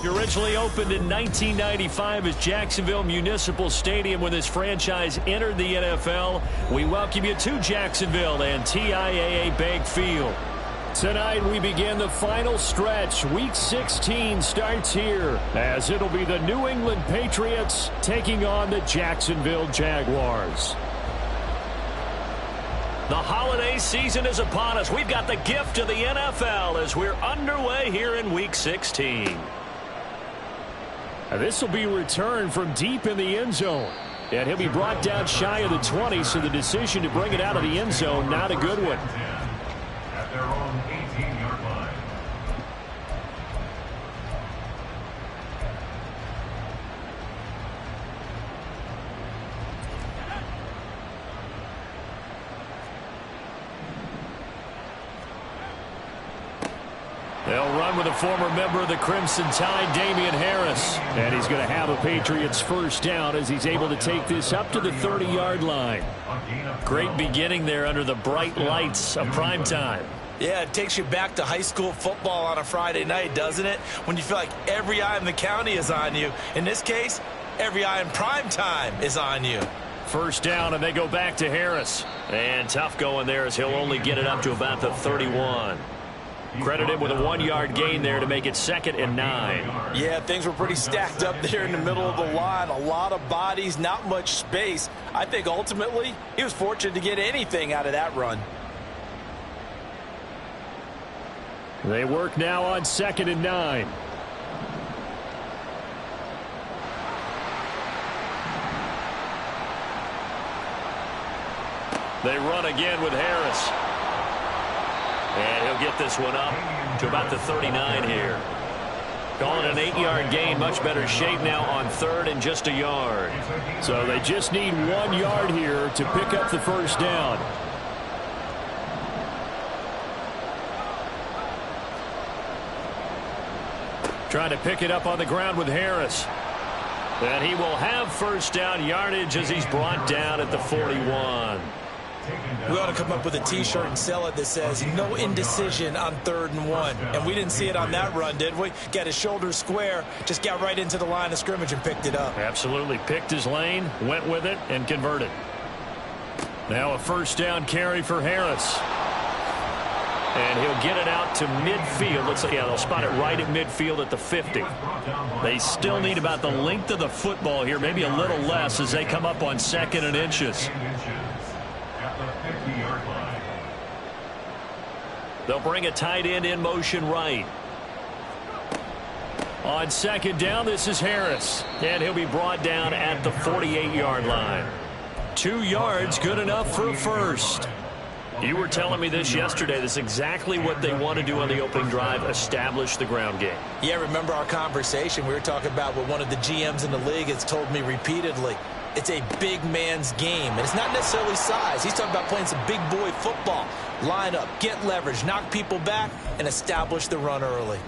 Originally opened in 1995 as Jacksonville Municipal Stadium when this franchise entered the NFL. We welcome you to Jacksonville and TIAA Bank Field. Tonight we begin the final stretch. Week 16 starts here as it'll be the New England Patriots taking on the Jacksonville Jaguars. The holiday season is upon us. We've got the gift of the NFL as we're underway here in Week 16. This will be returned from deep in the end zone. And he'll be brought down shy of the 20, so the decision to bring it out of the end zone, not a good one. At their own 18-yard line. They'll run with a former member of the Crimson Tide, Damian Harris. And he's going to have a Patriots first down as he's able to take this up to the 30-yard line. Great beginning there under the bright lights of primetime. Yeah, it takes you back to high school football on a Friday night, doesn't it? When you feel like every eye in the county is on you. In this case, every eye in primetime is on you. First down, and they go back to Harris. And tough going there as he'll only get it up to about the 31. Credit him with a 1-yard gain there to make it 2nd and 9. Yeah, things were pretty stacked up there in the middle of the line. A lot of bodies, not much space. I think ultimately he was fortunate to get anything out of that run. They work now on 2nd and 9. They run again with Harris. And he'll get this one up to about the 39 here. Calling an 8-yard gain, much better shape now on 3rd and just a yard. So they just need 1 yard here to pick up the first down. Trying to pick it up on the ground with Harris. And he will have first down yardage as he's brought down at the 41. We ought to come up with a T-shirt and sell it that says no indecision on 3rd and 1. And we didn't see it on that run, did we? Got his shoulders square, just got right into the line of scrimmage and picked it up. Absolutely. Picked his lane, went with it, and converted. Now a first down carry for Harris. And he'll get it out to midfield. Looks like, yeah, they'll spot it right at midfield at the 50. They still need about the length of the football here, maybe a little less as they come up on 2nd and inches. They'll bring a tight end in motion right. On 2nd down, this is Harris. And he'll be brought down at the 48-yard line. 2 yards, good enough for a first. You were telling me this yesterday. This is exactly what they want to do on the opening drive, establish the ground game. Yeah, remember our conversation. We were talking about what one of the GMs in the league has told me repeatedly. It's a big man's game, and it's not necessarily size. He's talking about playing some big boy football. Line up, get leverage, knock people back, and establish the run early.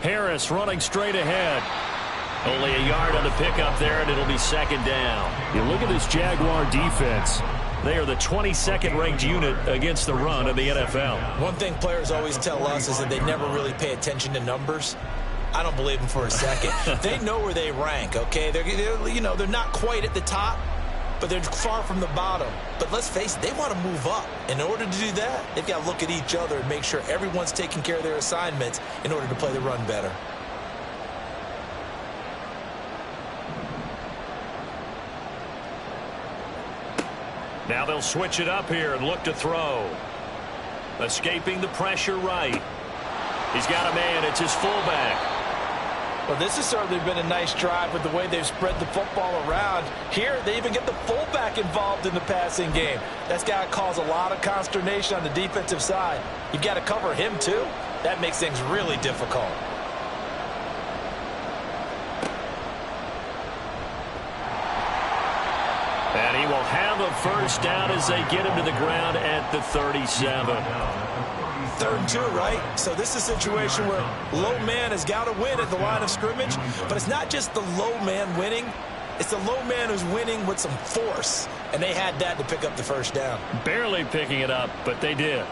Harris running straight ahead. Only a yard on the pickup there, and it'll be 2nd down. You look at this Jaguar defense. They are the 22nd ranked unit against the run in the NFL. One thing players always tell us is that they never really pay attention to numbers. I don't believe them for a second. They know where they rank, okay? They're not quite at the top, but they're far from the bottom. But let's face it, they want to move up. In order to do that, they've got to look at each other and make sure everyone's taking care of their assignments in order to play the run better. Now they'll switch it up here and look to throw. Escaping the pressure right. He's got a man. It's his fullback. Well, this has certainly been a nice drive with the way they've spread the football around. Here, they even get the fullback involved in the passing game. That's got to cause a lot of consternation on the defensive side. You've got to cover him, too. That makes things really difficult. And he will have a first down as they get him to the ground at the 37. 3rd and 2, right? So this is a situation where low man has got to win at the line of scrimmage, but it's not just the low man winning. It's the low man who's winning with some force, and they had that to pick up the first down. Barely picking it up, but they did.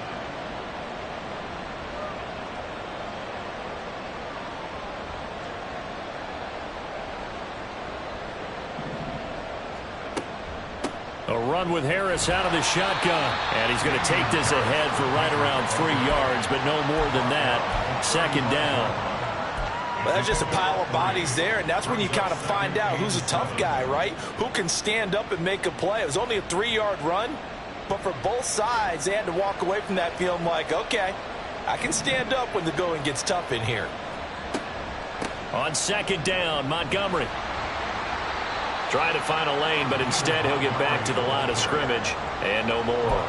A run with Harris out of the shotgun. And he's going to take this ahead for right around 3 yards, but no more than that. Second down. Well, that's just a pile of bodies there, and that's when you kind of find out who's a tough guy, right? Who can stand up and make a play. It was only a 3-yard run, but for both sides, they had to walk away from that feeling like, okay, I can stand up when the going gets tough in here. On second down, Montgomery. Trying to find a lane, but instead he'll get back to the line of scrimmage, and no more.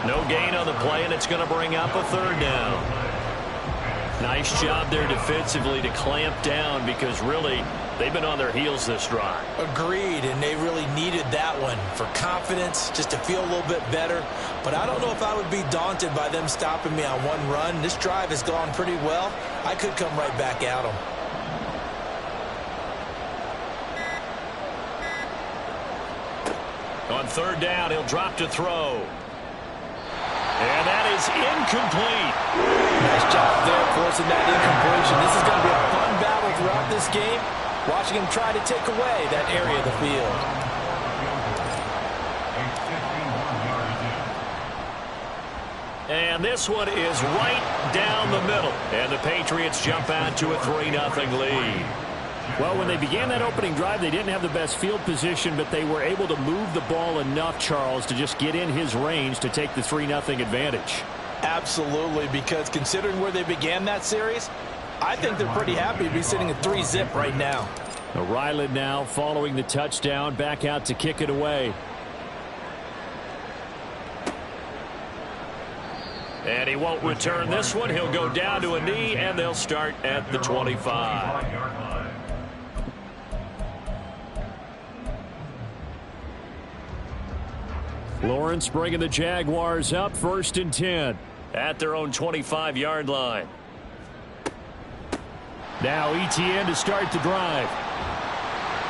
No gain on the play, and it's going to bring up a third down. Nice job there defensively to clamp down because really they've been on their heels this drive. Agreed, and they really needed that one for confidence, just to feel a little bit better. But I don't know if I would be daunted by them stopping me on one run. This drive has gone pretty well. I could come right back at them. On third down, he'll drop to throw. And that is incomplete. Nice job there forcing that incompletion. This is going to be a fun battle throughout this game. Watching him try to take away that area of the field. And this one is right down the middle. And the Patriots jump out to a 3-0 lead. Well, when they began that opening drive, they didn't have the best field position, but they were able to move the ball enough, Charles, to just get in his range to take the 3-0 advantage. Absolutely, because considering where they began that series, I think they're pretty happy to be sitting at 3-zip right now. Ryland now following the touchdown, back out to kick it away. And he won't return this one. He'll go down to a knee, and they'll start at the 25. Lawrence bringing the Jaguars up, 1st and 10. At their own 25-yard line. Now ETN to start the drive.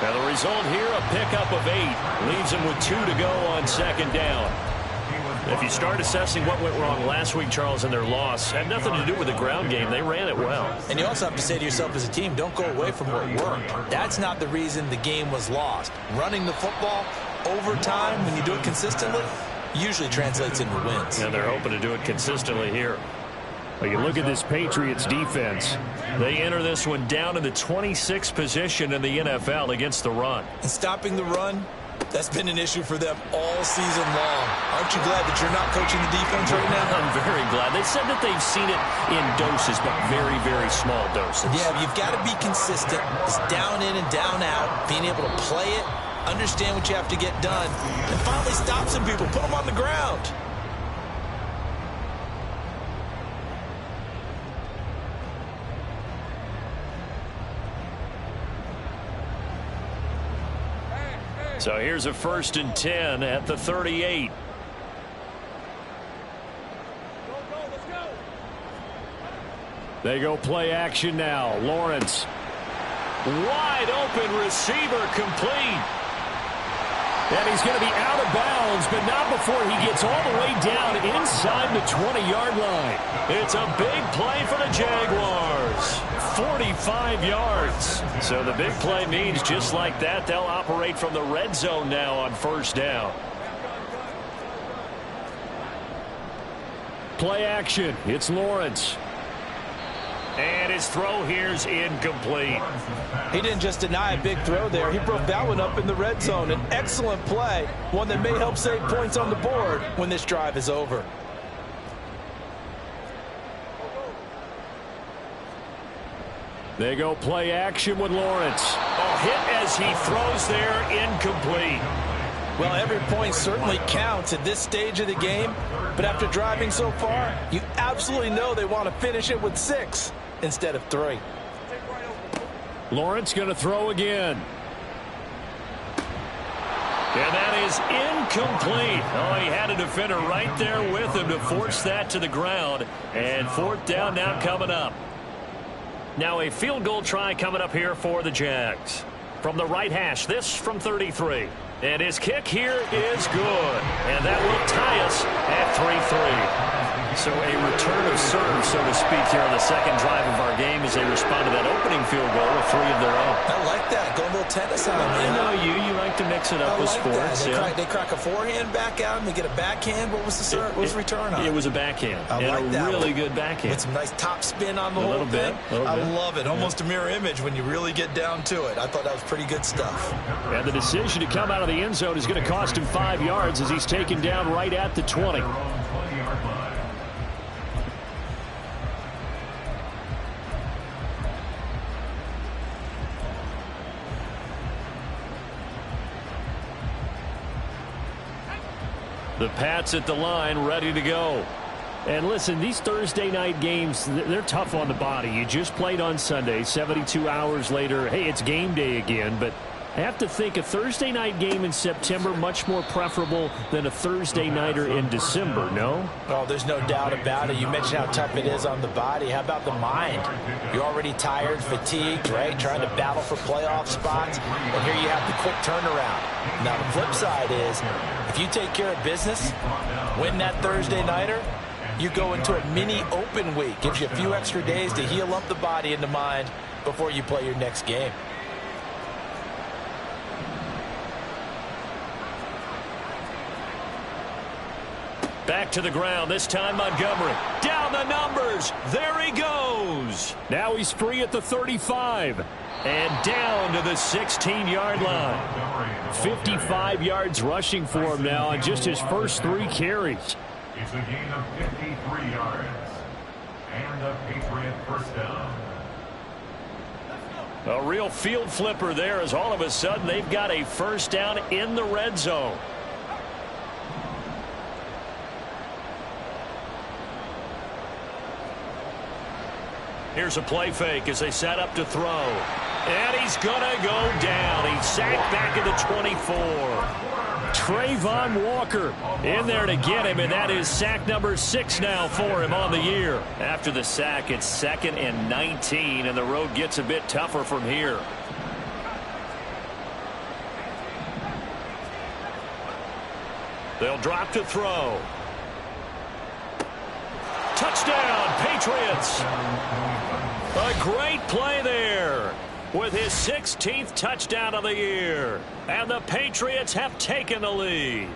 Now the result here, a pickup of 8. Leaves them with 2 to go on second down. If you start assessing what went wrong last week, Charles, in their loss, had nothing to do with the ground game. They ran it well. And you also have to say to yourself as a team, don't go away from what worked. That's not the reason the game was lost. Running the football over time, when you do it consistently, usually translates into wins. And they're hoping to do it consistently here. Well, you look at this Patriots defense. They enter this one down in the 26th position in the NFL against the run. And stopping the run, that's been an issue for them all season long. Aren't you glad that you're not coaching the defense right now? I'm very glad. They said that they've seen it in doses, but very, very small doses. Yeah, you've got to be consistent. It's down in and down out, being able to play it, understand what you have to get done, and finally stop some people, put them on the ground. So here's a 1st and 10 at the 38. They go play action now. Lawrence. Wide open receiver complete. And he's going to be out of bounds, but not before he gets all the way down inside the 20-yard line. It's a big play for the Jaguars. 45 yards. So the big play means just like that, they'll operate from the red zone now on 1st down. Play action. It's Lawrence. And his throw here's incomplete. He didn't just deny a big throw there. He broke that one up in the red zone. An excellent play, one that may help save points on the board when this drive is over. They go play action with Lawrence. Oh, hit as he throws there, incomplete. Well, every point certainly counts at this stage of the game, but after driving so far, you absolutely know they want to finish it with 6 instead of 3. Lawrence going to throw again. And that is incomplete. Oh, he had a defender right there with him to force that to the ground. And 4th down now coming up. Now a field goal try coming up here for the Jags. From the right hash, this from 33. And his kick here is good. And that will tie us at 3-3. So a return of serve, so to speak, here on the second drive of our game as they respond to that opening field goal with 3 of their own. I like that. Go a little tennis on me. I know you like to mix it up with sports. They crack a forehand back out and they get a backhand. What was the serve? What was the return on? It was a backhand. I like that. Really good backhand. With some nice top spin on the whole thing. I love it. Almost a mirror image when you really get down to it. I thought that was pretty good stuff. And the decision to come out of the end zone is going to cost him 5 yards as he's taken down right at the 20. The Pats at the line, ready to go. And listen, these Thursday night games, they're tough on the body. You just played on Sunday, 72 hours later. Hey, it's game day again, but I have to think a Thursday night game in September much more preferable than a Thursday nighter in December, no? Oh, there's no doubt about it. You mentioned how tough it is on the body. How about the mind? You're already tired, fatigued, right? Trying to battle for playoff spots. And here you have the quick turnaround. Now, the flip side is, if you take care of business, win that Thursday nighter, you go into a mini open week. Gives you a few extra days to heal up the body and the mind before you play your next game. Back to the ground, this time Montgomery. Down the numbers. There he goes. Now he's free at the 35. And down to the 16-yard line. 55 yards rushing for him now on just his first 3 carries. It's a gain of 53 yards. And a Patriot first down. A real field flipper there as all of a sudden they've got a first down in the red zone. Here's a play fake as they set up to throw. And he's going to go down. He's sacked back at the 24. Trayvon Walker in there to get him, and that is sack number 6 now for him on the year. After the sack, it's 2nd and 19, and the road gets a bit tougher from here. They'll drop to throw. Touchdown, Patriots. A great play there with his 16th touchdown of the year. And the Patriots have taken the lead.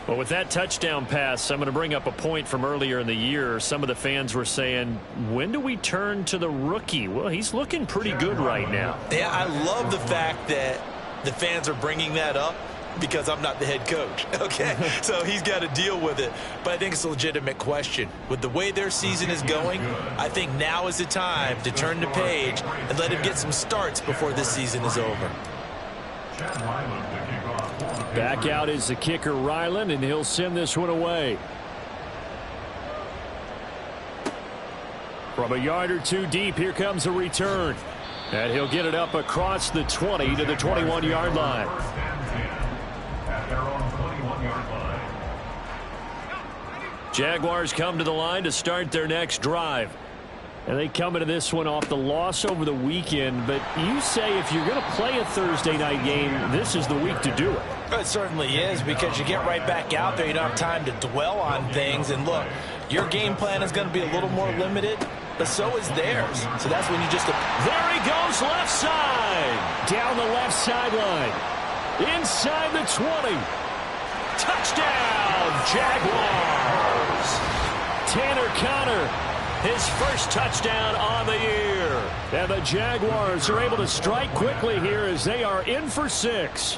Well, with that touchdown pass, I'm going to bring up a point from earlier in the year. Some of the fans were saying, when do we turn to the rookie? Well, he's looking pretty good right now. Yeah, I love the fact that the fans are bringing that up, because I'm not the head coach, okay? So he's got to deal with it. But I think it's a legitimate question. With the way their season is going, I think now is the time to turn the page and let him get some starts before this season is over. Back out is the kicker, Ryland, and he'll send this one away. From a yard or 2 deep, here comes a return. And he'll get it up across the 20 to the 21-yard line. Their own 21-yard line. Jaguars come to the line to start their next drive. And they come into this one off the loss over the weekend. But you say if you're going to play a Thursday night game, this is the week to do it. It certainly is, because you get right back out there. You don't have time to dwell on things. And look, your game plan is going to be a little more limited, but so is theirs. So that's when you just... There he goes, left side. Down the left sideline. Inside the 20. Touchdown, Jaguars. Tanner Conner, his first touchdown on the year. And the Jaguars are able to strike quickly here as they are in for 6.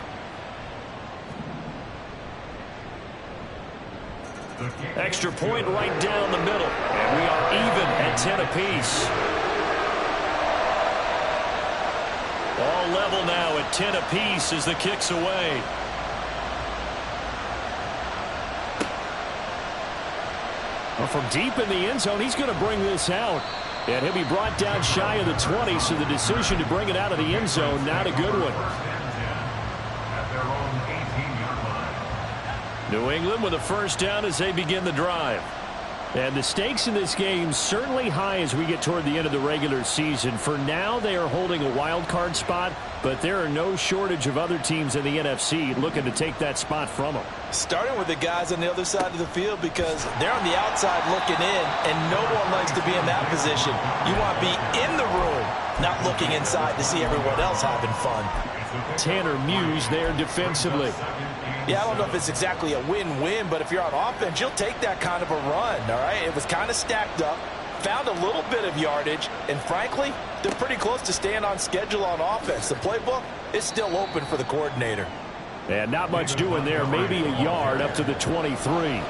Extra point right down the middle. And we are even at 10 apiece. All level now at 10 apiece as the kick's away. Well, from deep in the end zone, he's going to bring this out. And he'll be brought down shy of the 20, so the decision to bring it out of the end zone, not a good one. New England with a first down as they begin the drive. And the stakes in this game certainly high as we get toward the end of the regular season. For now, they are holding a wild card spot, but there are no shortage of other teams in the NFC looking to take that spot from them. Starting with the guys on the other side of the field because they're on the outside looking in, and no one likes to be in that position. You want to be in the room, not looking inside to see everyone else having fun. Tanner Muse there defensively. Yeah, I don't know if it's exactly a win-win, but if you're on offense, you'll take that kind of a run, all right? It was kind of stacked up, found a little bit of yardage, and frankly, they're pretty close to staying on schedule on offense. The playbook is still open for the coordinator. And not much doing there, maybe a yard up to the 23.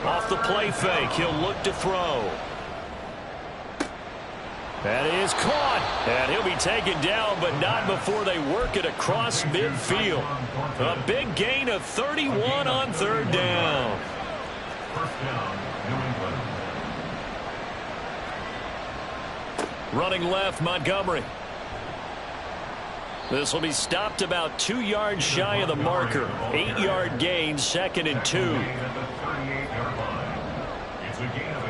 Off the play fake, he'll look to throw. That is caught, and he'll be taken down, but not before they work it across midfield. A big gain of 31 on third down. First down, New England. Running left, Montgomery. This will be stopped about 2 yards shy of the marker. 8-yard gain, 2nd and 2. It's a gain of 8.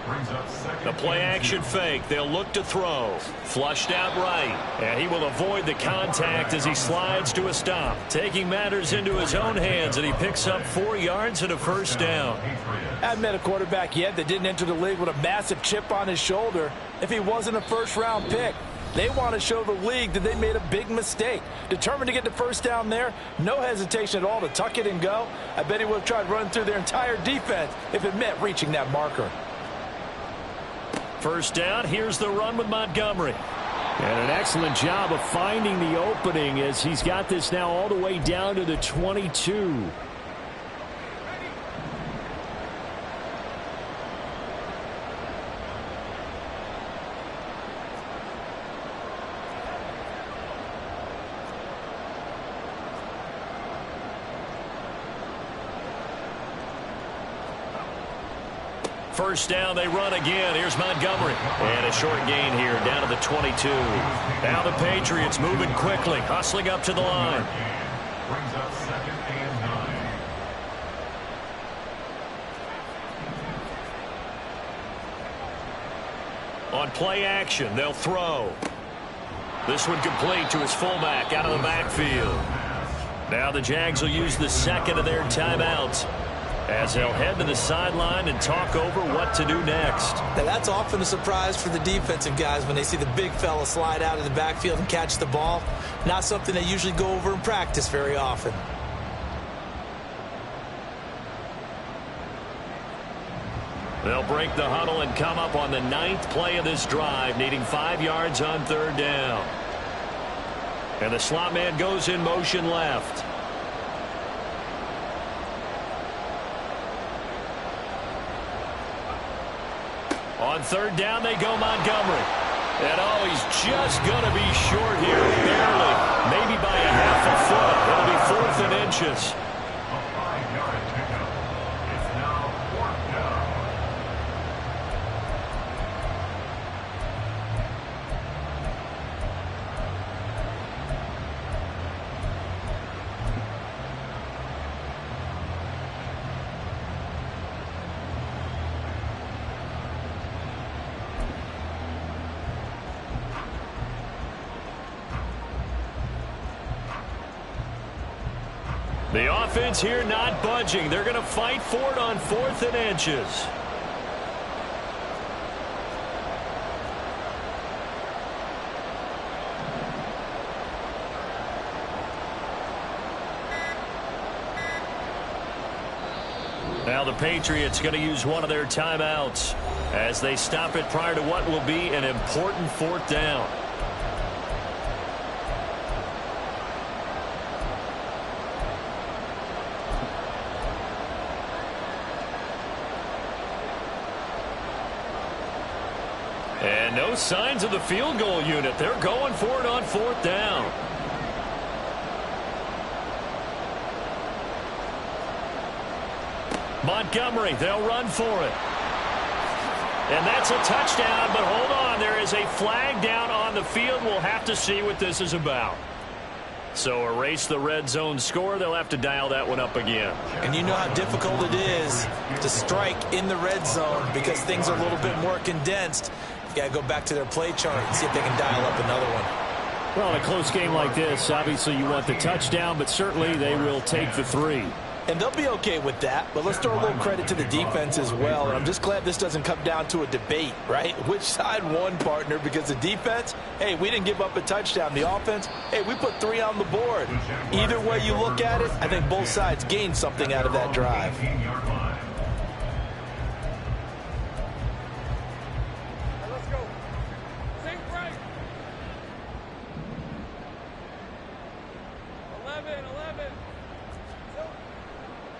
Brings up second. The play action fake. They'll look to throw. Flushed out right. And he will avoid the contact as he slides to a stop. Taking matters into his own hands, and he picks up 4 yards and a first down. I haven't met a quarterback yet that didn't enter the league with a massive chip on his shoulder if he wasn't a first-round pick. They want to show the league that they made a big mistake. Determined to get the first down there, no hesitation at all to tuck it and go. I bet he would have tried running through their entire defense if it meant reaching that marker. First down, here's the run with Montgomery. And an excellent job of finding the opening as he's got this now all the way down to the 22. First down, they run again. Here's Montgomery. And a short gain here, down to the 22. Now the Patriots moving quickly, hustling up to the line. Brings up 2nd and 9. On play action, they'll throw. This one complete to his fullback out of the backfield. Now the Jags will use the second of their timeouts as they'll head to the sideline and talk over what to do next. Now that's often a surprise for the defensive guys when they see the big fella slide out of the backfield and catch the ball. Not something they usually go over in practice very often. They'll break the huddle and come up on the 9th play of this drive, needing 5 yards on third down. And the slot man goes in motion left. On third down, they go Montgomery. And, oh, he's just going to be short here, barely. Maybe by a half a foot. It'll be 4th and inches. A 5-yard pickup. It's now 4th down. The offense here not budging. They're going to fight for it on 4th and inches. Now the Patriots going to use one of their timeouts as they stop it prior to what will be an important 4th down. And no signs of the field goal unit. They're going for it on 4th down. Montgomery, they'll run for it. And that's a touchdown, but hold on. There is a flag down on the field. We'll have to see what this is about. So erase the red zone score. They'll have to dial that one up again. And you know how difficult it is to strike in the red zone because things are a little bit more condensed. You got to go back to their play chart and see if they can dial up another one. Well, in a close game like this, obviously you want the touchdown, but certainly they will take the 3. And they'll be okay with that, but let's throw a little credit to the defense as well. And I'm just glad this doesn't come down to a debate, right? Which side won, partner? Because the defense, hey, we didn't give up a touchdown. The offense, hey, we put 3 on the board. Either way you look at it, I think both sides gained something out of that drive.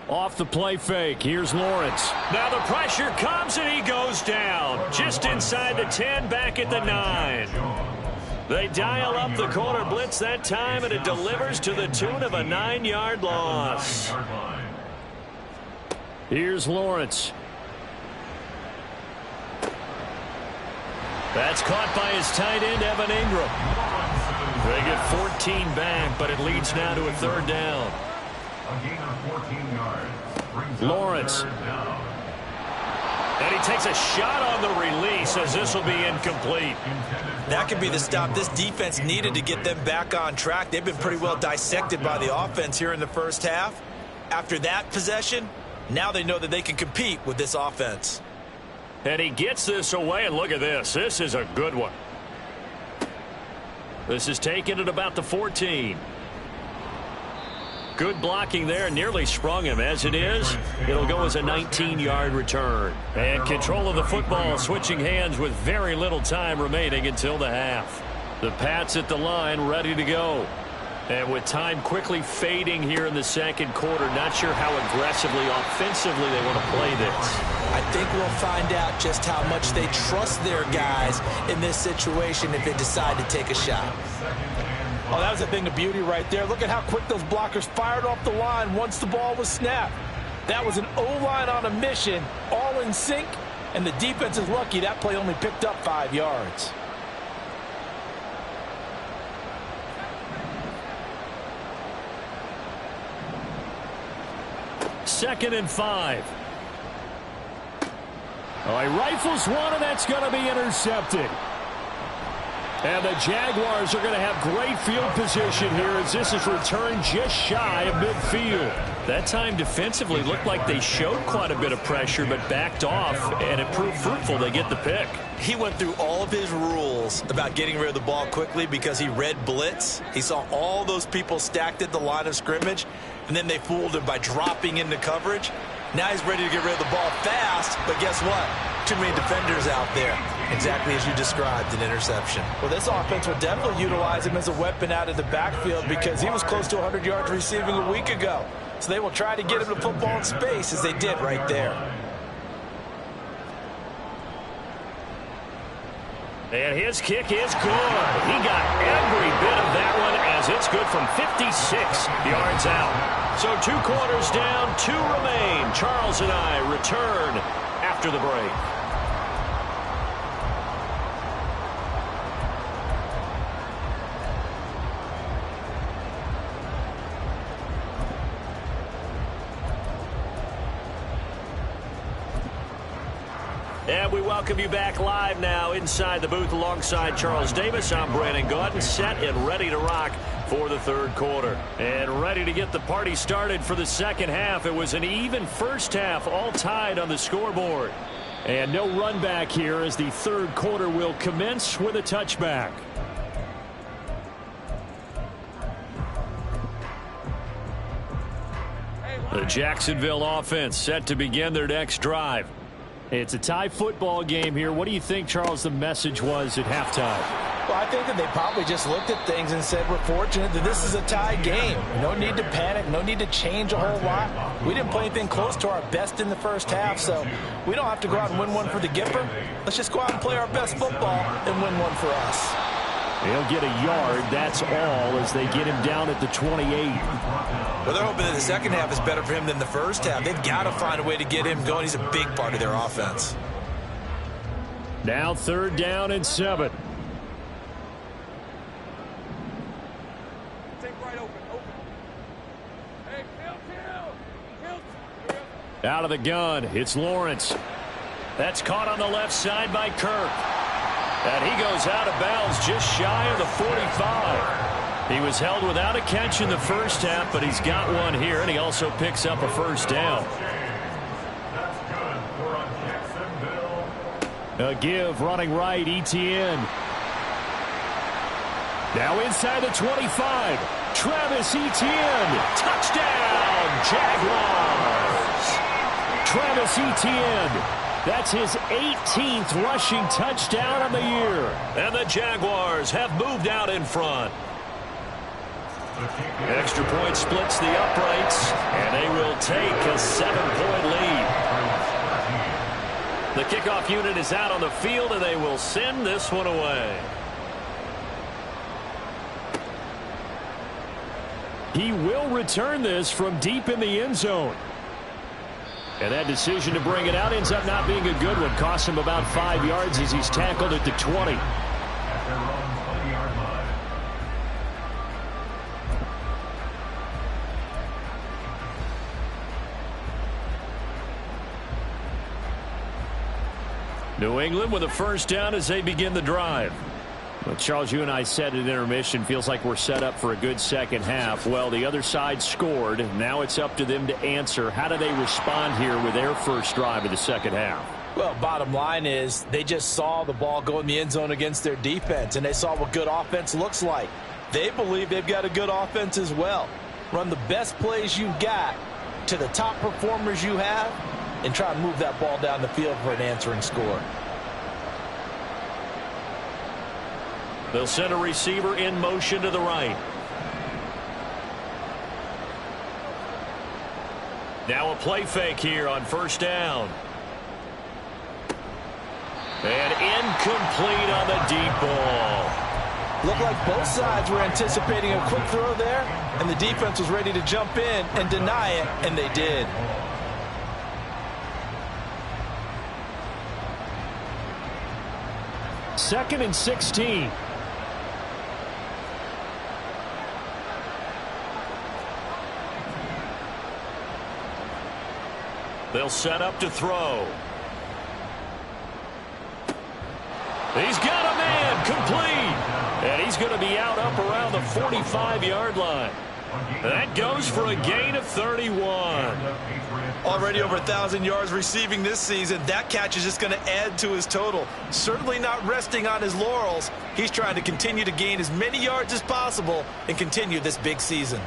Off the play fake. Here's Lawrence. Now the pressure comes and he goes down. Just inside the 10, back at the 9. They dial up the corner blitz that time, and it delivers to the tune of a 9-yard loss. Here's Lawrence. That's caught by his tight end, Evan Ingram. They get 14 back, but it leads now to a 3rd down. A gain of 14 yards. Lawrence. And he takes a shot on the release as this will be incomplete. That could be the stop this defense needed to get them back on track. They've been pretty well dissected by the offense here in the first half. After that possession, now they know that they can compete with this offense. And he gets this away, and look at this. This is a good one. This is taken at about the 14. Good blocking there, nearly sprung him. As it is, it'll go as a 19-yard return. And control of the football switching hands with very little time remaining until the half. The Pats at the line ready to go. And with time quickly fading here in the second quarter, not sure how aggressively, offensively they want to play this. I think we'll find out just how much they trust their guys in this situation if they decide to take a shot. Oh, that was a thing of beauty right there. Look at how quick those blockers fired off the line once the ball was snapped. That was an O-line on a mission, all in sync, and the defense is lucky that play only picked up 5 yards. Second and 5. Oh, he rifles one, and that's going to be intercepted. And the Jaguars are going to have great field position here as this is returned just shy of midfield. That time defensively looked like they showed quite a bit of pressure but backed off, and it proved fruitful. They get the pick. He went through all of his rules about getting rid of the ball quickly because he read blitz. He saw all those people stacked at the line of scrimmage, and then they fooled him by dropping into coverage. Now he's ready to get rid of the ball fast, but guess what? Too many defenders out there. Exactly as you described, an interception. Well, this offense will definitely utilize him as a weapon out of the backfield because he was close to 100 yards receiving a week ago. So they will try to get him to football in space as they did right there. And his kick is good. He got every bit of that one as it's good from 56 yards out. So 2 quarters down, 2 remain. Charles and I return after the break. And we welcome you back live now inside the booth alongside Charles Davis. I'm Brandon Gaudin, set and ready to rock for the third quarter. And ready to get the party started for the second half. It was an even first half, all tied on the scoreboard. And no run back here as the third quarter will commence with a touchback. The Jacksonville offense set to begin their next drive. It's a tie football game here. What do you think, Charles, the message was at halftime? Well, I think that they probably just looked at things and said, we're fortunate that this is a tie game. No need to panic. No need to change a whole lot. We didn't play anything close to our best in the first half, so we don't have to go out and win one for the Gipper. Let's just go out and play our best football and win one for us. They'll get a yard, that's all, as they get him down at the 28. Well, they're hoping that the second half is better for him than the first half. They've got to find a way to get him going. He's a big part of their offense. Now 3rd down and 7. Out of the gun, it's Lawrence. That's caught on the left side by Kirk. And he goes out of bounds just shy of the 45. He was held without a catch in the first half, but he's got one here, and he also picks up a first down. A give running right, Etienne. Now inside the 25. Travis Etienne. Touchdown, Jaguars. Travis Etienne. That's his 18th rushing touchdown on the year. And the Jaguars have moved out in front. Extra point splits the uprights, and they will take a 7-point lead. The kickoff unit is out on the field, and they will send this one away. He will return this from deep in the end zone. And that decision to bring it out ends up not being a good one. Costs him about 5 yards as he's tackled at the 20. New England with a first down as they begin the drive. Well, Charles, you and I said at intermission, feels like we're set up for a good second half. Well, the other side scored. Now it's up to them to answer. How do they respond here with their first drive of the second half? Well, bottom line is they just saw the ball go in the end zone against their defense, and they saw what good offense looks like. They believe they've got a good offense as well. Run the best plays you've got to the top performers you have and try to move that ball down the field for an answering score. They'll send a receiver in motion to the right. Now a play fake here on first down. And incomplete on the deep ball. Looked like both sides were anticipating a quick throw there, and the defense was ready to jump in and deny it, and they did. Second and 16. They'll set up to throw. He's got a man, complete. And he's going to be out up around the 45-yard line. That goes for a gain of 31. Already over 1,000 yards receiving this season. That catch is just going to add to his total. Certainly not resting on his laurels. He's trying to continue to gain as many yards as possible and continue this big season.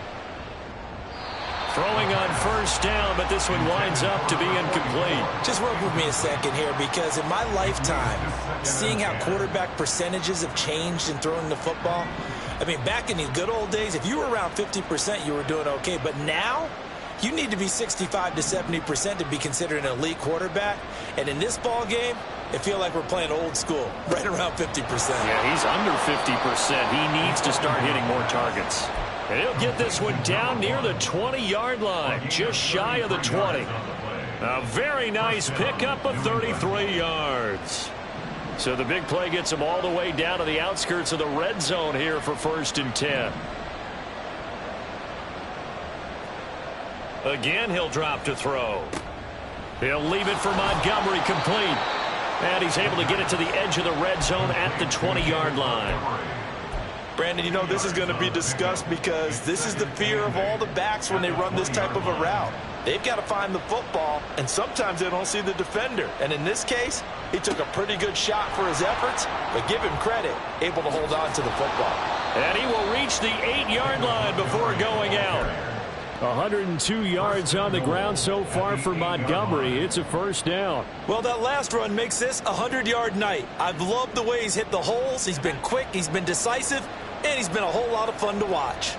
Throwing on first down, but this one winds up to be incomplete. Just work with me a second here, because in my lifetime, seeing how quarterback percentages have changed in throwing the football, I mean, back in the good old days, if you were around 50%, you were doing okay. But now, you need to be 65 to 70% to be considered an elite quarterback. And in this ball game, it feels like we're playing old school, right around 50%. Yeah, he's under 50%. He needs to start hitting more targets. And he'll get this one down near the 20-yard line, just shy of the 20. A very nice pickup of 33 yards. So the big play gets him all the way down to the outskirts of the red zone here for first and 10. Again, he'll drop to throw. He'll leave it for Montgomery, complete. And he's able to get it to the edge of the red zone at the 20-yard line. Brandon, you know, this is going to be discussed because this is the fear of all the backs when they run this type of a route. They've got to find the football, and sometimes they don't see the defender. And in this case, he took a pretty good shot for his efforts, but give him credit, able to hold on to the football. And he will reach the 8-yard line before going out. 102 yards on the ground so far for Montgomery. It's a first down. Well, that last run makes this a 100-yard night. I've loved the way he's hit the holes. He's been quick, he's been decisive, and he's been a whole lot of fun to watch.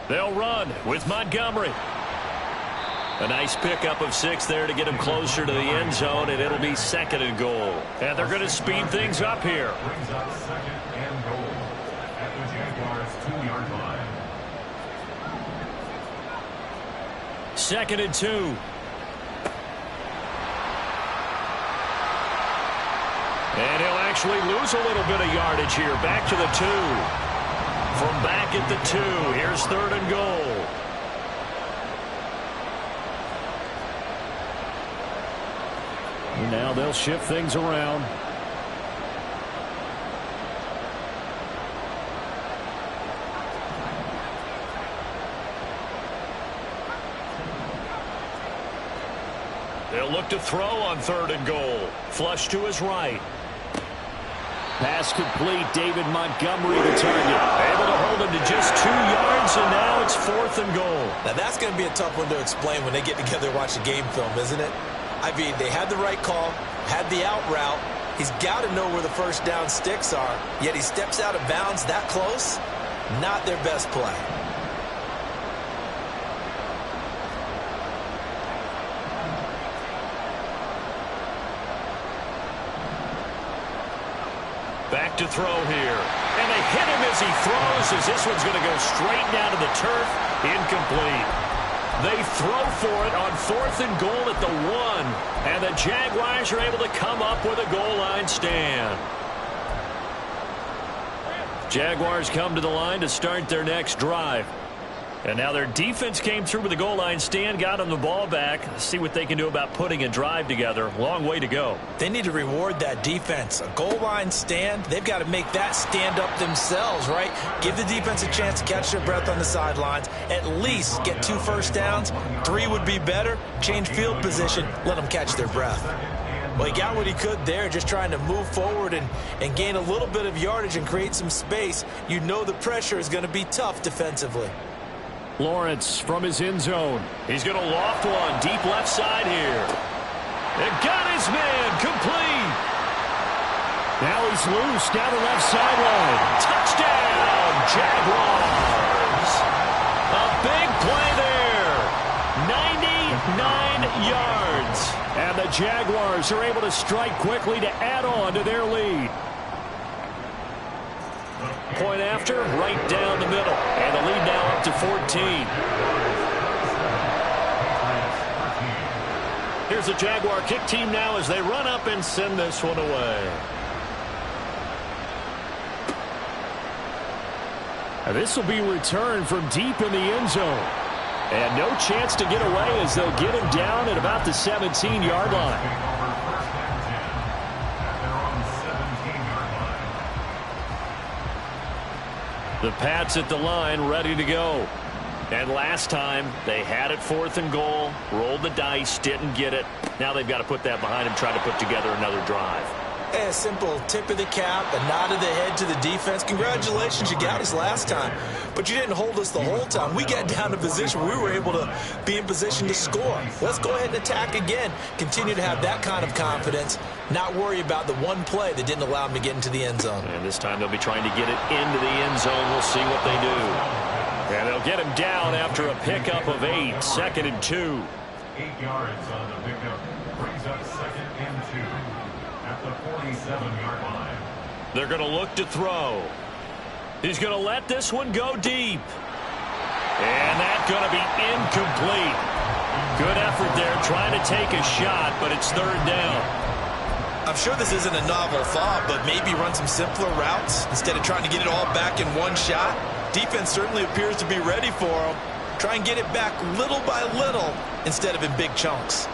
They'll run with Montgomery. A nice pickup of 6 there to get him closer to the end zone, and it'll be second and goal. And they're going to speed things up here. Brings up second and goal at the Jaguars' 2-yard line. Second and 2. And he'll actually lose a little bit of yardage here. Back to the 2. From back at the 2, here's 3rd and goal. Now they'll shift things around. They'll look to throw on 3rd and goal. Flush to his right. Pass complete. David Montgomery the target. Able to hold him to just 2 yards, and now it's 4th and goal. Now that's going to be a tough one to explain when they get together and watch the game film, isn't it? I mean, they had the right call, had the out route. He's got to know where the first down sticks are, yet he steps out of bounds that close. Not their best play. Back to throw here. And they hit him as he throws, as this one's going to go straight down to the turf. Incomplete. They throw for it on 4th and goal at the 1. And the Jaguars are able to come up with a goal line stand. Jaguars come to the line to start their next drive. And now their defense came through with the goal line stand, got them the ball back. See what they can do about putting a drive together. Long way to go. They need to reward that defense. A goal line stand, they've got to make that stand up themselves, right? Give the defense a chance to catch their breath on the sidelines. At least get 2 first downs. 3 would be better. Change field position. Let them catch their breath. Well, he got what he could there, just trying to move forward and gain a little bit of yardage and create some space. You know the pressure is going to be tough defensively. Lawrence from his end zone. He's going to loft one deep left side here. And got his man complete. Now he's loose down the left sideline. Touchdown, Jaguars. A big play there. 99 yards. And the Jaguars are able to strike quickly to add on to their lead. Point after, right down the middle. And the lead now up to 14. Here's the Jaguar kick team now as they run up and send this one away. And this will be returned from deep in the end zone. And no chance to get away as they'll get him down at about the 17-yard line. The Pats at the line, ready to go. And last time, they had it 4th and goal, rolled the dice, didn't get it. Now they've got to put that behind them, try to put together another drive. A simple tip of the cap, a nod of the head to the defense. Congratulations, you got us last time. But you didn't hold us the whole time. We got down to position where we were able to be in position to score. Let's go ahead and attack again. Continue to have that kind of confidence. Not worry about the one play that didn't allow them to get into the end zone. And this time they'll be trying to get it into the end zone. We'll see what they do. And they'll get him down after a pickup of 8. 2nd and 2. 8 yards on the pickup. Brings up 2nd and 2. At the 47-yard line. They're going to look to throw. He's going to let this one go deep. And that's going to be incomplete. Good effort there trying to take a shot, but it's 3rd down. I'm sure this isn't a novel thought, but maybe run some simpler routes instead of trying to get it all back in one shot. Defense certainly appears to be ready for him. Try and get it back little by little instead of in big chunks.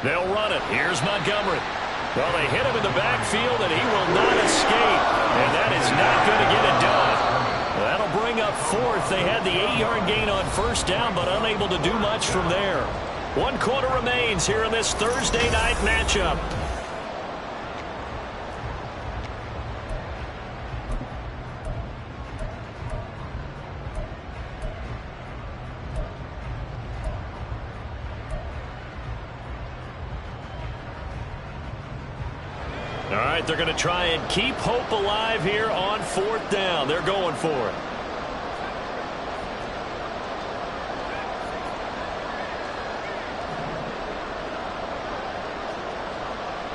They'll run it. Here's Montgomery. Well, they hit him in the backfield, and he will not escape. And that is not going to get it done. That'll bring up 4th. They had the 8-yard gain on 1st down, but unable to do much from there. 1 quarter remains here in this Thursday night matchup. All right, they're going to try and keep hope alive here on 4th down. They're going for it.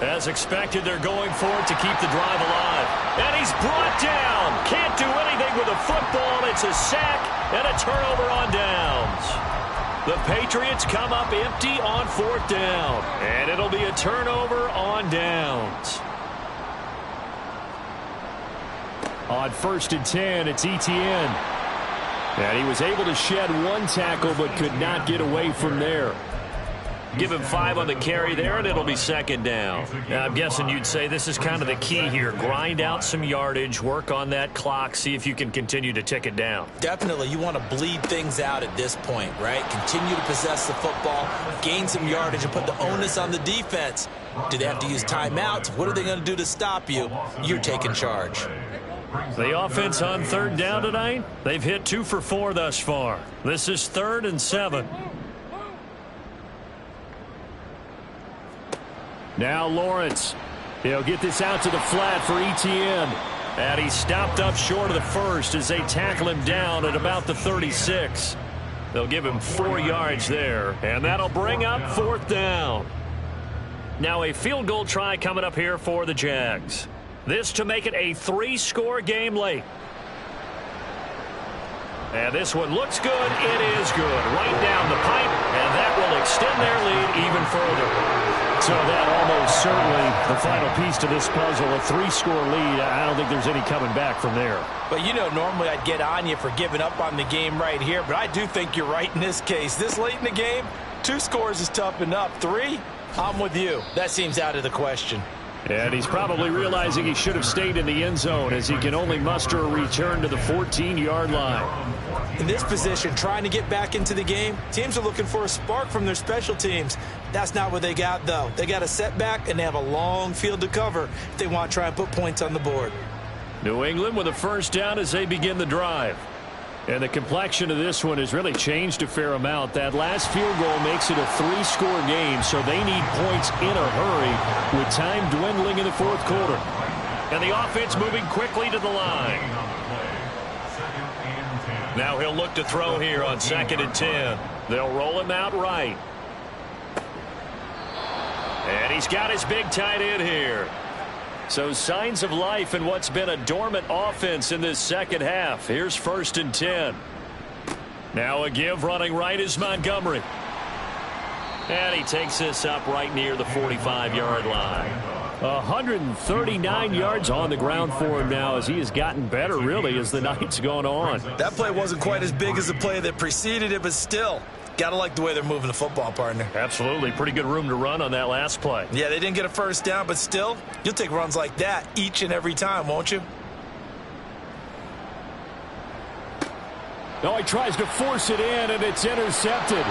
As expected, they're going for it to keep the drive alive. And he's brought down. Can't do anything with the football. It's a sack and a turnover on downs. The Patriots come up empty on 4th down, and it'll be a turnover on downs. On 1st and 10, it's Etienne. And he was able to shed one tackle but could not get away from there. Give him 5 on the carry there, and it'll be 2nd down. Now, I'm guessing you'd say this is kind of the key here. Grind out some yardage, work on that clock, see if you can continue to tick it down. Definitely. You want to bleed things out at this point, right? Continue to possess the football, gain some yardage, and put the onus on the defense. Do they have to use timeouts? What are they going to do to stop you? You're taking charge. The offense on 3rd down tonight, they've hit 2 for 4 thus far. This is 3rd and 7. Now Lawrence. He'll get this out to the flat for Etienne. And he's stopped up short of the first as they tackle him down at about the 36. They'll give him 4 yards there, and that'll bring up 4th down. Now a field goal try coming up here for the Jags. This to make it a 3-score game late. And this one looks good. It is good. Right down the pipe, and that will extend their lead even further. So that almost certainly the final piece to this puzzle, a 3-score lead. I don't think there's any coming back from there. But, you know, normally I'd get on you for giving up on the game right here, but I do think you're right in this case. This late in the game, 2 scores is tough enough. 3, I'm with you. That seems out of the question. And he's probably realizing he should have stayed in the end zone as he can only muster a return to the 14-yard line. In this position, trying to get back into the game, teams are looking for a spark from their special teams. That's not what they got, though. They got a setback, and they have a long field to cover if they want to try and put points on the board. New England with a 1st down as they begin the drive. And the complexion of this one has really changed a fair amount. That last field goal makes it a 3-score game, so they need points in a hurry with time dwindling in the 4th quarter. And the offense moving quickly to the line. Now he'll look to throw here on 2nd and 10. They'll roll him out right. And he's got his big tight end here. So signs of life in what's been a dormant offense in this 2nd half. Here's 1st and 10. Now a give running right is Montgomery. And he takes this up right near the 45-yard line. 139 yards on the ground for him now as he has gotten better, really, as the night's gone on. That play wasn't quite as big as the play that preceded it, but still, got to like the way they're moving the football, partner. Absolutely. Pretty good room to run on that last play. Yeah, they didn't get a 1st down, but still, you'll take runs like that each and every time, won't you? Oh, he tries to force it in, and it's intercepted.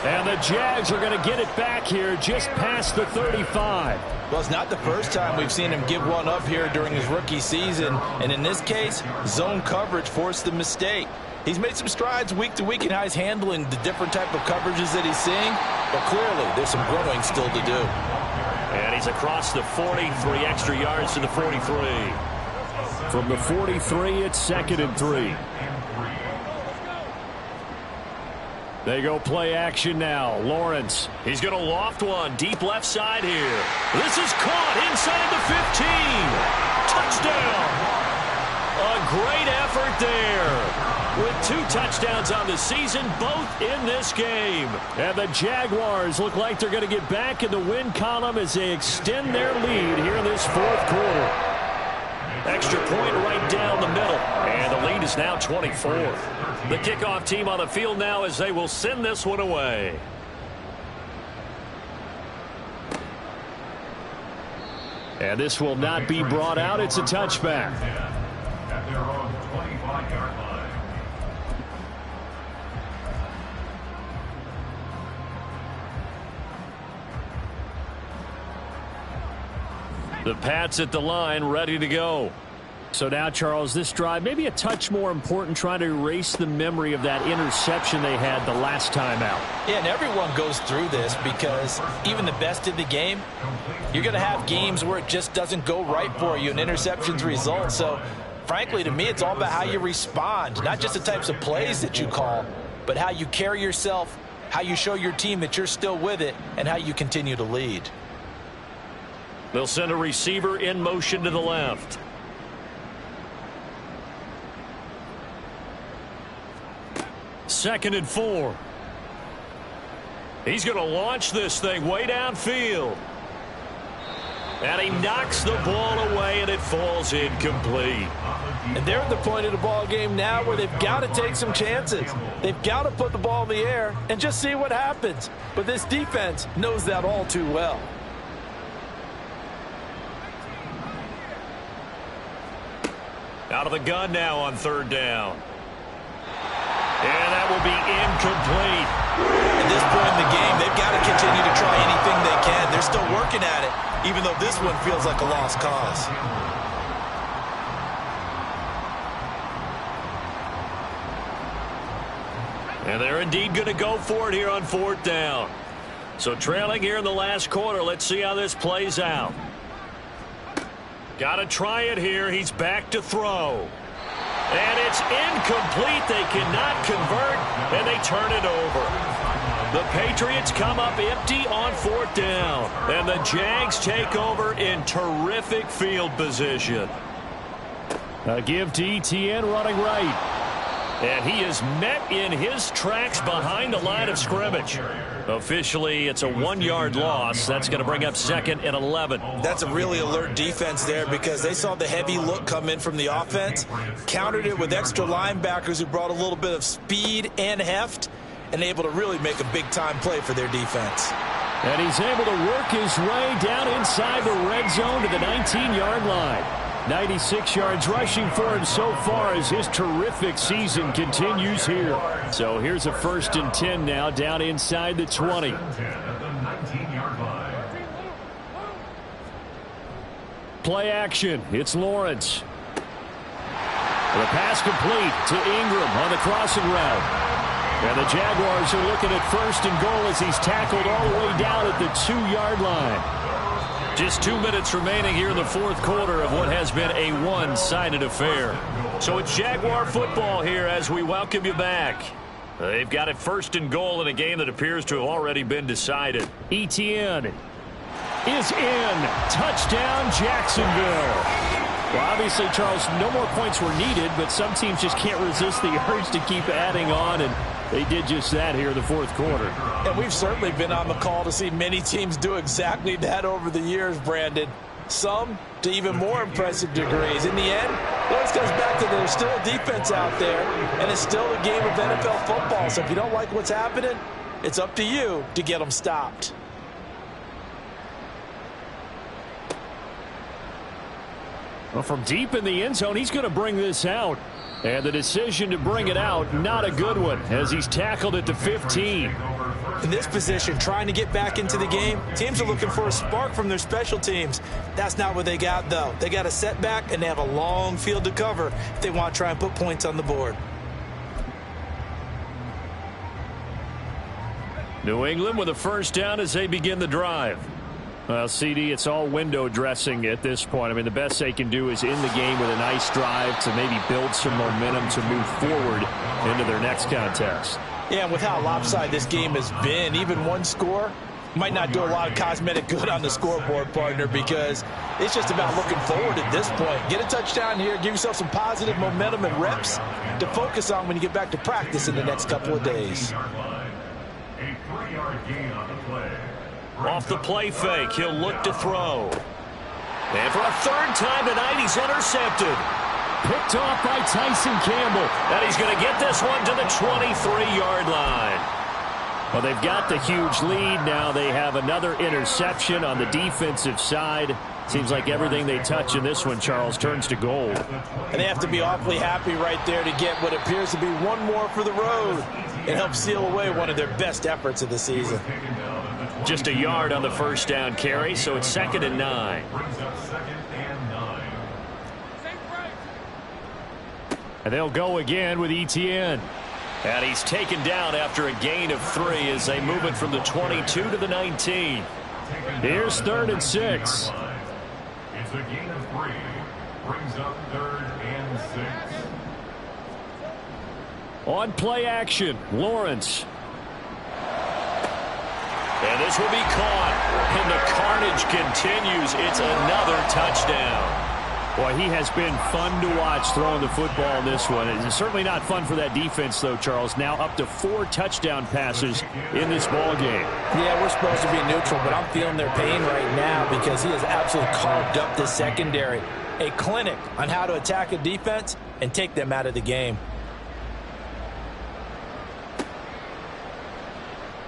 And the Jags are going to get it back here just past the 35. Well, it's not the first time we've seen him give one up here during his rookie season. And in this case, zone coverage forced the mistake. He's made some strides week to week in how he's handling the different type of coverages that he's seeing. But clearly, there's some growing still to do. And he's across the 40, 3 extra yards to the 43. From the 43, it's 2nd and 3. They go play action now. Lawrence. He's going to loft one deep left side here. This is caught inside the 15. Touchdown. A great effort there. With 2 touchdowns on the season, both in this game. And the Jaguars look like they're going to get back in the win column as they extend their lead here in this 4th quarter. Extra point right down the middle. And the lead is now 24. The kickoff team on the field now as they will send this one away. And this will not be brought out. It's a touchback. At their own 25-yard line. The Pats at the line, ready to go. So now, Charles, this drive maybe a touch more important, trying to erase the memory of that interception they had the last time out. Yeah, and everyone goes through this because even the best in the game, you're going to have games where it just doesn't go right for you and interceptions result. So, frankly, to me, it's all about how you respond, not just the types of plays that you call, but how you carry yourself, how you show your team that you're still with it, and how you continue to lead. They'll send a receiver in motion to the left. Second and 4. He's going to launch this thing way downfield. And he knocks the ball away, and it falls incomplete. And they're at the point of the ball game now where they've got to take some chances. They've got to put the ball in the air and just see what happens. But this defense knows that all too well. Out of the gun now on third down. And that will be incomplete. At this point in the game, they've got to continue to try anything they can. They're still working at it, even though this one feels like a lost cause. And they're indeed going to go for it here on fourth down. So trailing here in the last quarter. Let's see how this plays out. Got to try it here. He's back to throw. And it's incomplete. They cannot convert, and they turn it over. The Patriots come up empty on fourth down, and the Jags take over in terrific field position. A give to Etienne running right. And he is met in his tracks behind the line of scrimmage. Officially, it's a 1-yard loss. That's going to bring up 2nd and 11. That's a really alert defense there because they saw the heavy look come in from the offense, countered it with extra linebackers who brought a little bit of speed and heft, and able to really make a big-time play for their defense. And he's able to work his way down inside the red zone to the 19-yard line. 96 yards rushing for him so far as his terrific season continues here. So here's a 1st and 10 now down inside the 20. Play action. It's Lawrence. The pass complete to Ingram on the crossing route. And the Jaguars are looking at 1st and goal as he's tackled all the way down at the 2-yard line. Just 2 minutes remaining here in the fourth quarter of what has been a one-sided affair. So it's Jaguar football here as we welcome you back. They've got it 1st and goal in a game that appears to have already been decided. Etienne is in. Touchdown, Jacksonville. Well, obviously, Charles, no more points were needed, but some teams just can't resist the urge to keep adding on, and they did just that here in the fourth quarter. And we've certainly been on the call to see many teams do exactly that over the years, Brandon. Some to even more impressive degrees. In the end, it always comes back to there's still a defense out there, and it's still a game of NFL football. So if you don't like what's happening, it's up to you to get them stopped. Well, from deep in the end zone, he's going to bring this out. And the decision to bring it out, not a good one, as he's tackled at the 15. In this position, trying to get back into the game, teams are looking for a spark from their special teams. That's not what they got, though. They got a setback, and they have a long field to cover if they want to try and put points on the board. New England with a 1st down as they begin the drive. Well, CD, it's all window dressing at this point. I mean, the best they can do is end the game with a nice drive to maybe build some momentum to move forward into their next contest. Yeah, and with how lopsided this game has been, even one score might not do a lot of cosmetic good on the scoreboard, partner, because it's just about looking forward at this point. Get a touchdown here, give yourself some positive momentum and reps to focus on when you get back to practice in the next couple of days. A 3-yard gain on the play. Off the play fake, he'll look to throw. And for a 3rd time tonight, he's intercepted. Picked off by Tyson Campbell. And he's going to get this one to the 23-yard line. Well, they've got the huge lead. Now they have another interception on the defensive side. Seems like everything they touch in this one, Charles, turns to gold. And they have to be awfully happy right there to get what appears to be one more for the road. It helps seal away one of their best efforts of the season. Just a yard on the 1st down carry, so it's 2nd and 9. And they'll go again with Etienne. And he's taken down after a gain of 3 as they move it from the 22 to the 19. Here's 3rd and 6. It's a gain of 3. Brings up 3rd and 6. On play action, Lawrence. And this will be caught. And the carnage continues. It's another touchdown. Boy, he has been fun to watch throwing the football in this one. It's certainly not fun for that defense, though, Charles. Now up to 4 touchdown passes in this ball game. Yeah, we're supposed to be neutral, but I'm feeling their pain right now because he has absolutely carved up the secondary. A clinic on how to attack a defense and take them out of the game.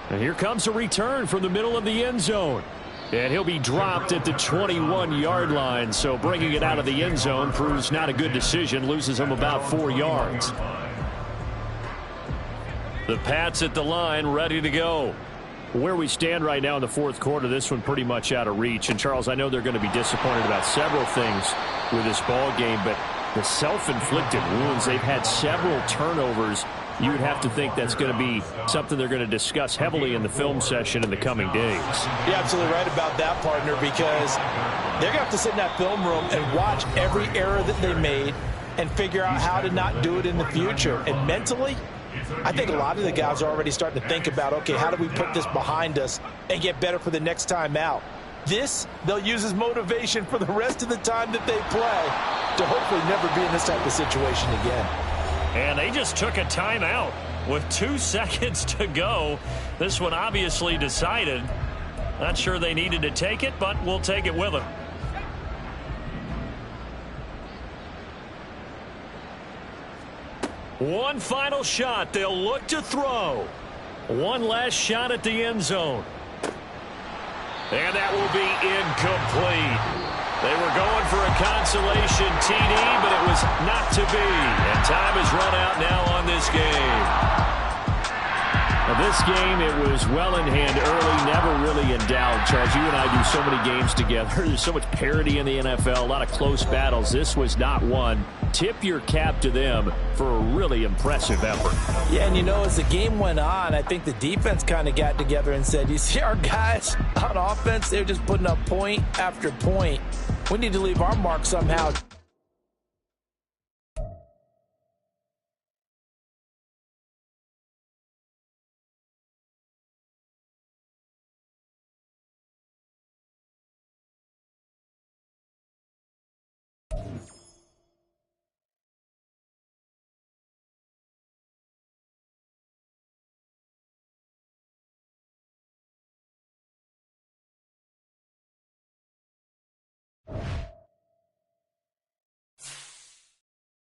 And here comes a return from the middle of the end zone. And he'll be dropped at the 21-yard line, so bringing it out of the end zone proves not a good decision, loses him about 4 yards. The Pats at the line, ready to go. Where we stand right now in the fourth quarter, this one pretty much out of reach. And, Charles, I know they're going to be disappointed about several things with this ball game, but the self-inflicted wounds, they've had several turnovers. You would have to think that's going to be something they're going to discuss heavily in the film session in the coming days. You're absolutely right about that, partner, because they're going to have to sit in that film room and watch every error that they made and figure out how to not do it in the future. And mentally, I think a lot of the guys are already starting to think about, okay, how do we put this behind us and get better for the next time out? This, they'll use as motivation for the rest of the time that they play to hopefully never be in this type of situation again. And they just took a timeout with 2 seconds to go. This one obviously decided. Not sure they needed to take it, but we'll take it with them. One final shot. They'll look to throw. One last shot at the end zone. And that will be incomplete. They were going for a consolation TD, but it was not to be. And time is run out now on this game. Now this game, it was well in hand early, never really in doubt. Charles, you and I do so many games together. There's so much parity in the NFL, a lot of close battles. This was not one. Tip your cap to them for a really impressive effort. Yeah, and you know, as the game went on, I think the defense kind of got together and said, you see our guys on offense, they're just putting up point after point. We need to leave our mark somehow.